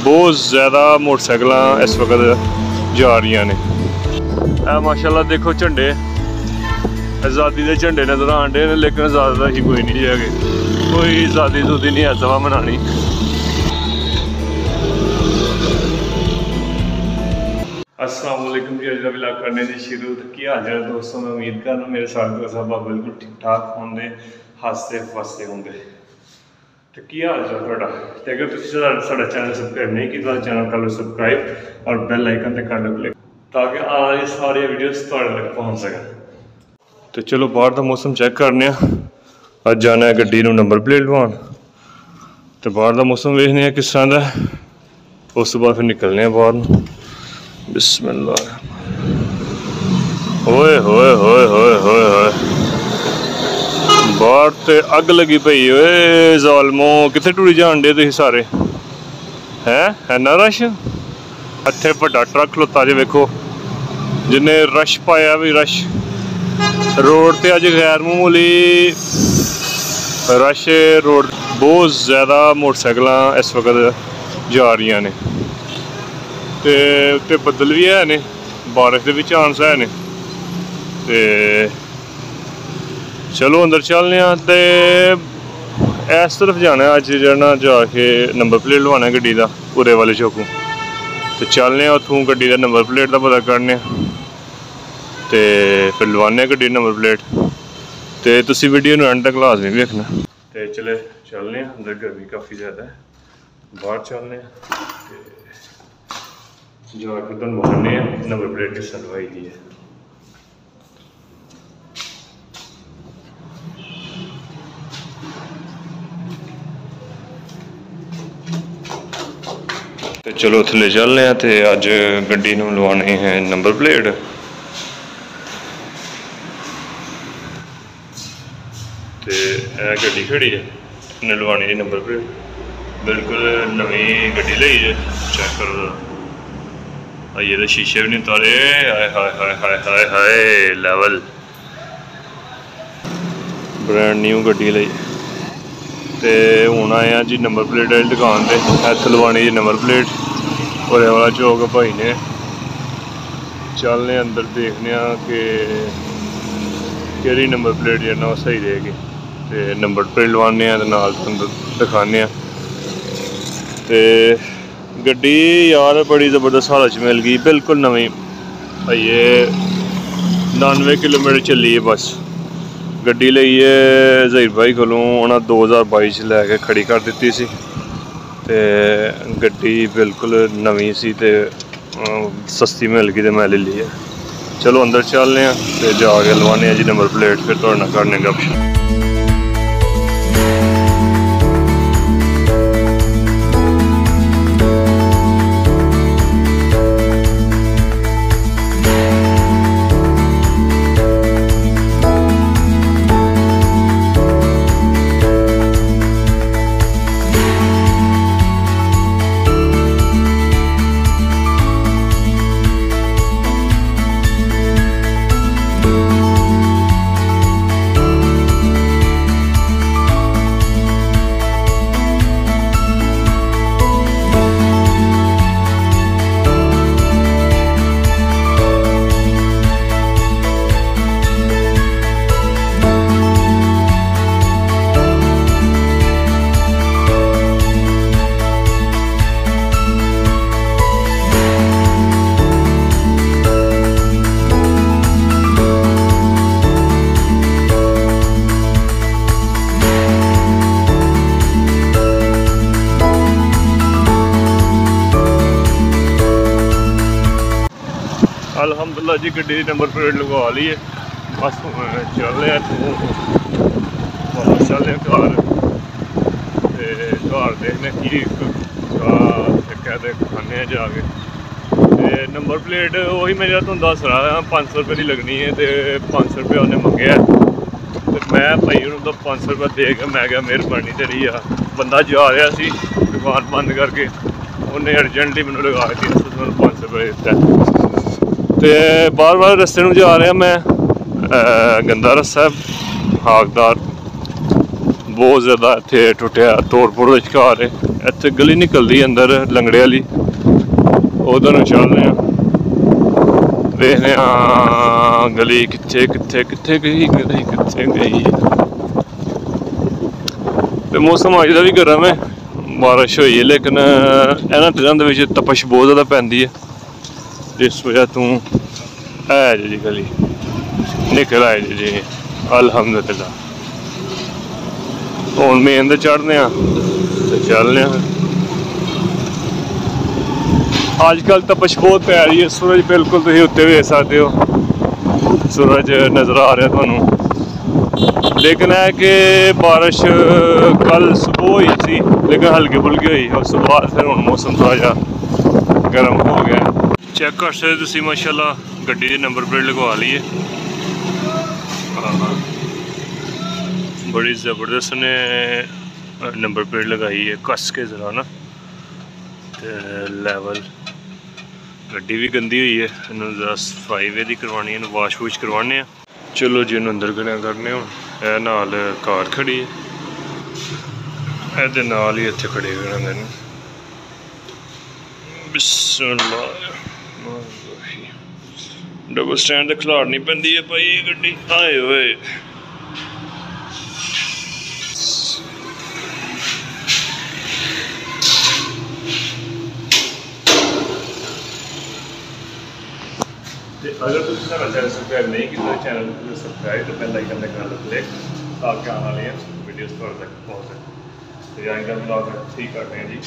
बहुत ज़्यादा मोटरसाइकिल इस वक्त जा रही ने। माशाल्लाह देखो झंडे आज़ादी के झंडे नज़र आने ने, लेकिन ज़्यादा ही कोई नहीं है, कोई आज़ादी सूदी नहीं है सवा मनानी। अस्सलाम वालेकुम जी, अज का व्लॉग करने की शुरू। तो की हाल है दोस्तों, मैं उम्मीद करना मेरे साथ सब बिल्कुल ठीक ठाक होंगे, हसते फसते होंगे। तो की हाल चाल थोड़ा? तो अगर तुम साढ़ा चैनल सबसक्राइब नहीं किया, चैनल कर लो सबसक्राइब और बेल आइकन पर कर लो क्लिक, ताकि आने सारी वीडियोस तुहाड़े तक पहुँच सकें। तो चलो बाहर का मौसम चेक करने। अज जाना है गड्डी नूं नंबर प्लेट लवान, तो बाहर का मौसम वेखने किस तरह का, उस बाद फिर निकलने बाहर। बिस्मिल्लाह। होए होए होए होए होए होए, बाहर तो अग लगी पई। ओए ज़ालमो, कित्थे टुरी जान डे तुसीं सारे? है ना रश? इत्थे वड्डा ट्रक खलोता जे, वेखो जिन्हें रश पाया भी रश। रोड ते अज गैर मामूली रश रोड, बहुत ज़्यादा मोटरसाइकिल इस वक्त जा रही ने। ते उत्ते बदल भी है ने, बारिश के भी चांस है ने। ते चलो अंदर चलने। ते इस तरफ जाना अज जाना, जाके नंबर प्लेट लवाना गड्डी का उरे वाले चौकों। तो चलने उत्थों गड्डी का नंबर प्लेट का पता करने, तो फिर लवाने गड्डी नंबर प्लेट। तो तुसी वीडियो नूं एंड तक लाजमी देखना। तो चले चलने अंदर, गर्मी काफ़ी ज़्यादा है, बाहर चलने जाके तुम बताने नंबर प्लेट किस लवाई दी है। तो चलो थले चलने। तो अज गड्डी नूं लवाने हैं नंबर प्लेट। तो यह गड्डी खड़ी है, इन्हें लवानी है नंबर प्लेट। बिल्कुल नवी गड्डी ली है, चेक करो ये तो शीशे भी नहीं उतारे। हाय हाय हाय हाय हाय हाय लेवल, ब्रांड न्यू गड्डी ली। तो हूँ आए जी नंबर प्लेट वाली दुकान पर, इत्थे लवानी जी नंबर प्लेट। उरे वाला चौक भाई ने। चलने अंदर देखने कि केड़ी नंबर प्लेट जो ना सही रहेगी। तो नंबर प्लेट लवाने नाल दिखाने। तो गड्डी यार बड़ी ज़बरदस्त हालत च मिल गई, बिल्कुल नवीं। ये 99 किलोमीटर चली है बस। गड्डी लईए ज़हीर भाई कोलों उन्हें 2022 लैके खड़ी कर दी सी। ते गड्डी बिल्कुल नवीं सी, ते सस्ती मिल गई, तो मैं ले ली है। चलो अंदर चलने तो जाके लवाने जी नंबर प्लेट, फिर थोड़े नाल करने गपशप। अल्हम्दुलिल्लाह जी गड्डी की नंबर प्लेट लगवा ली है। बस चल रहे वापस चल रहे घर। घर देखने की कहते खाने जाके। नंबर प्लेट वही मैं तुम दस रहा 500 रुपये की लगनी है। तो 500 रुपये उन्हें मंगया, तो मैं भाई उन्होंने 500 रुपये दे के मैं क्या मेहरबानी तेरी आ। बंदा जा रहा सी दुकान बंद करके, उन्हें अर्जेंटली मैंने लगा दी 500 रुपये दिता। तो बार बार रस्ते में जा रहा मैं, गंदा रस्ता हाकदार, बहुत ज़्यादा इतने टुटिया तोड़ फोड़ का शिकार है। इतने गली निकलती अंदर लंगड़े वाली, उधर चलने देखने गली कितने कितने कितने गई, गली कितने गई। तो मौसम अज का भी गर्म है, बारिश हुई है, लेकिन इन्होंने दिनों के तपश बहुत ज़्यादा पैंती है, जिस वजह तू है जी गली निकल आए जी। अल्हम्दुलिल्लाह हूँ मेन ते चढ़ने तो चलने। अजकल तपश बहुत पै रही है, सूरज बिल्कुल तुम उत्ते वेख सकते हो, सूरज नज़र आ रहा थानू। लेकिन है कि बारिश कल सुबह हुई सी, लेकिन हल्की फुल्की हुई, उस बाद फिर हूँ मौसम थोड़ा जहा गर्म हो गया। चेक कर सकते तुम माशाल्लाह गड्डी की नंबर प्लेट लगवा ली है। हाँ बड़ी ज़बरदस्त ने नंबर प्लेट लगाई है, कस के ज़रा ना लैवल। गड्डी भी गंदी हुई है, इन्होंने जरा सफाई वी करवानी है, वाश वूश करवाने हैं। चलो जी अंदर खड़े करने हूँ। यह नाल कार खड़ी है, ये नाल ही इतने खड़े करने। बिस्मिल्लाह डबल स्टैंड ते खिलाड़नी पैंदी है भाई ये गड्डी। आए होए अगर तुम सारा चैनल सब्सक्राइब नहीं किया, चैनल को सब्सक्राइब तो बेल आइकन कर लो क्लिक, ताकि आने वाली वीडियोस तुहाडे तक पहुँच सके। तो आइंदा ब्लॉग ठीक करते हैं जी।